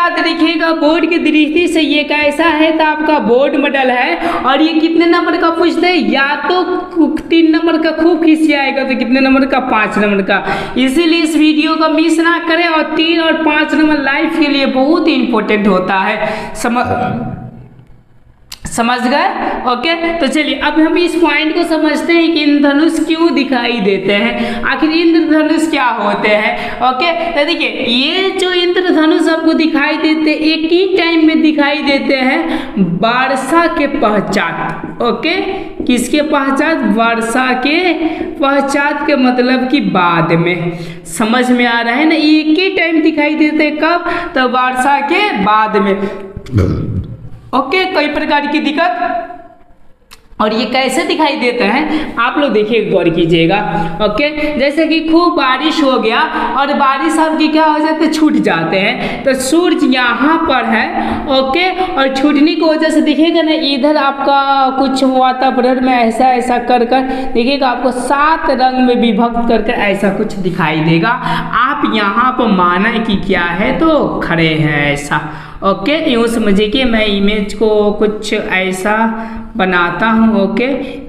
याद रखिएगा बोर्ड की दृष्टि से ये कैसा है तो आपका बोर्ड मॉडल है और ये कितने नंबर का पूछते हैं, या तो 3 नंबर का खूब खिसियाएगा तो कितने नंबर का, 5 नंबर का। इसीलिए इस वीडियो को मिस ना करें और 3 और 5 नंबर लाइफ के लिए बहुत ही इंपॉर्टेंट होता है। समझ गए? ओके, तो चलिए अब हम इस पॉइंट को समझते हैं कि इंद्रधनुष क्यों दिखाई देते हैं, आखिर इंद्रधनुष क्या होते हैं। ओके, तो देखिए ये जो इंद्रधनुष आपको दिखाई देते एक ही टाइम में दिखाई देते हैं वर्षा के पश्चात। ओके, किसके पश्चात? वर्षा के पश्चात के मतलब कि बाद में। समझ में आ रहा है ना, एक ही टाइम दिखाई देते कब? तो वर्षा के बाद में। ओके, कई प्रकार की दिक्कत और ये कैसे दिखाई देते हैं आप लोग देखिए, गौर कीजिएगा। ओके, जैसे कि खूब बारिश हो गया और बारिश आपकी क्या हो जाते हैं, छूट जाते हैं। तो सूरज यहाँ पर है, ओके, और छूटने की वजह से देखिएगा ना इधर आपका कुछ वातावरण में ऐसा ऐसा कर देखिएगा आपको 7 रंग में विभक्त करके ऐसा कुछ दिखाई देगा। आप यहाँ पर माना कि क्या है तो खड़े हैं ऐसा। ओके, यूँ समझिए कि मैं इमेज को कुछ ऐसा बनाता हूँ। ओके,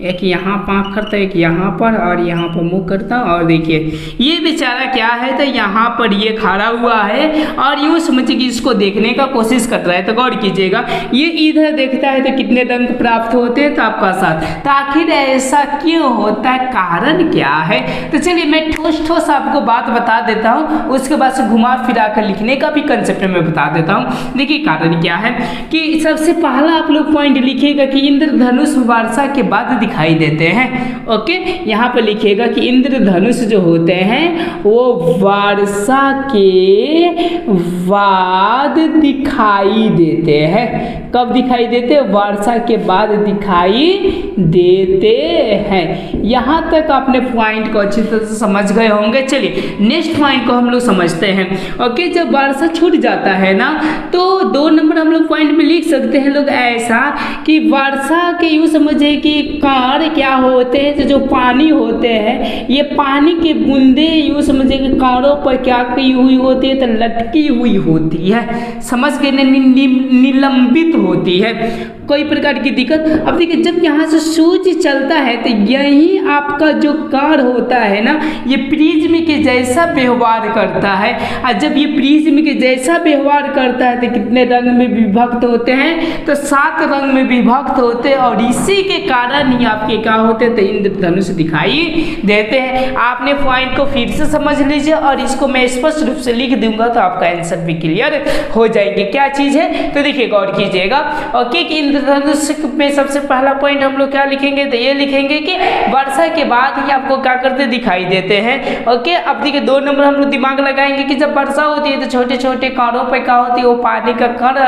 एक यहाँ पाँख करता है, एक यहाँ पर और यहाँ पर मुँह करता हूँ और देखिए ये बेचारा क्या है तो यहाँ पर ये खड़ा हुआ है और यूँ समझिए कि इसको देखने का कोशिश कर रहा है। तो गौर कीजिएगा ये इधर देखता है तो कितने रंग प्राप्त होते हैं तो आपका 7। तो आखिर ऐसा क्यों होता है, कारण क्या है? तो चलिए मैं ठोस आपको बात बता देता हूँ, उसके बाद से घुमा फिरा कर लिखने का भी कंसेप्ट में बता देता हूँ। देखिए कारण क्या है कि सबसे पहला आप लोग पॉइंट लिखिएगा कि इंद्रधनुष वर्षा के बाद दिखाई देते हैं। ओके, यहाँ पर लिखिएगा कि इंद्रधनुष जो होते हैं वो वर्षा के बाद दिखाई देते हैं। कब दिखाई देते हैं? वर्षा के बाद दिखाई देते हैं। यहाँ तक आपने पॉइंट को अच्छी तरह से समझ गए होंगे। चलिए नेक्स्ट पॉइंट को हम लोग समझते हैं। ओके, जब वर्षा छूट जाता है ना तो 2 नंबर हम लोग पॉइंट में लिख सकते हैं लोग ऐसा कि वर्षा के यूँ समझे कि कण क्या होते हैं, जो पानी होते हैं ये पानी के बूंदे यूँ समझे कि कणों पर क्या की हुई होती है तो लटकी हुई होती है। समझ गए? निलंबित होती है, कोई प्रकार की दिक्कत। अब देखिए जब यहाँ से सूर्य चलता है तो यही आपका जो कण होता है ना ये प्रिज्म के जैसा व्यवहार करता है और जब ये प्रिज्म के जैसा व्यवहार करता है तो कितने रंग में विभक्त होते हैं तो 7 रंग में विभक्त होते हैं और इसी के कारण ही आपके क्या होते हैं तो इंद्रधनुष दिखाई देते हैं। आपने पॉइंट को फिर से समझ लीजिए और इसको मैं स्पष्ट रूप से लिख दूंगा तो आपका आंसर भी क्लियर हो जाएंगे। क्या चीज है तो देखिए गौर कीजिएगा। ओके, कि इंद्रधनुष में सबसे पहला पॉइंट हम लोग क्या लिखेंगे तो ये लिखेंगे कि वर्षा के बाद ही आपको क्या करते दिखाई देते हैं। ओके, अब देखिए 2 नंबर हम लोग दिमाग लगाएंगे कि जब वर्षा होती है तो छोटे छोटे कणों पर क्या होती है वो पानी का कण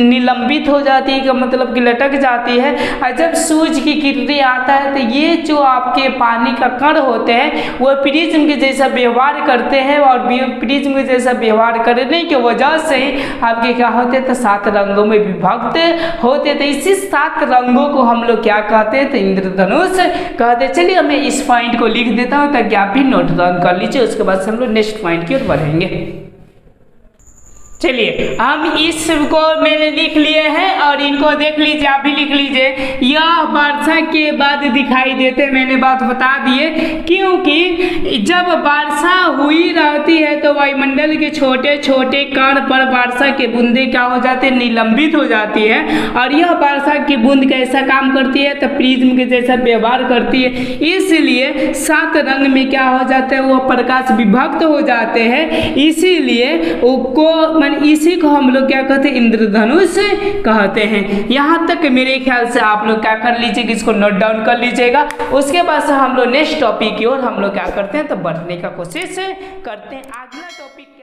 निलंबित हो जाती है, मतलब कि लटक जाती है। और जब सूर्य की किरणें आता है तो ये जो आपके पानी का कण होते हैं वो प्रिज्म के जैसा व्यवहार करते हैं और प्रिज्म के जैसा व्यवहार करने की वजह से आपके क्या होते तो 7 रंगों में विभक्त होते थे। इसी 7 रंगों को हम लोग क्या कहते हैं तो इंद्रधनुष कहते हैं। चलिए मैं इस पॉइंट को लिख देता हूँ ताकि आप भी नोट डाउन कर लीजिए, उसके बाद हम लोग नेक्स्ट पॉइंट की ओर बढ़ेंगे। चलिए हम इसको मैंने लिख लिए हैं और इनको देख लीजिए, आप भी लिख लीजिए। यह वर्षा के बाद दिखाई देते, मैंने बात बता दिए क्योंकि जब वर्षा हुई रहती है तो वायुमंडल के छोटे छोटे कण पर वर्षा के बूंदे क्या हो जाते हैं निलंबित हो जाती है और यह वर्षा की बूंद कैसा काम करती है तो प्रिज्म के जैसा व्यवहार करती है, इसलिए 7 रंग में क्या हो जाते हैं वो प्रकाश विभक्त हो जाते हैं। इसीलिए उसको इसी को हम लोग क्या कहते हैं इंद्रधनुष कहते हैं। यहाँ तक मेरे ख्याल से आप लोग क्या कर लीजिएगा, इसको नोट डाउन कर लीजिएगा। उसके बाद से हम लोग नेक्स्ट टॉपिक की ओर हम लोग क्या करते हैं तो बढ़ने का कोशिश करते हैं। अगला टॉपिक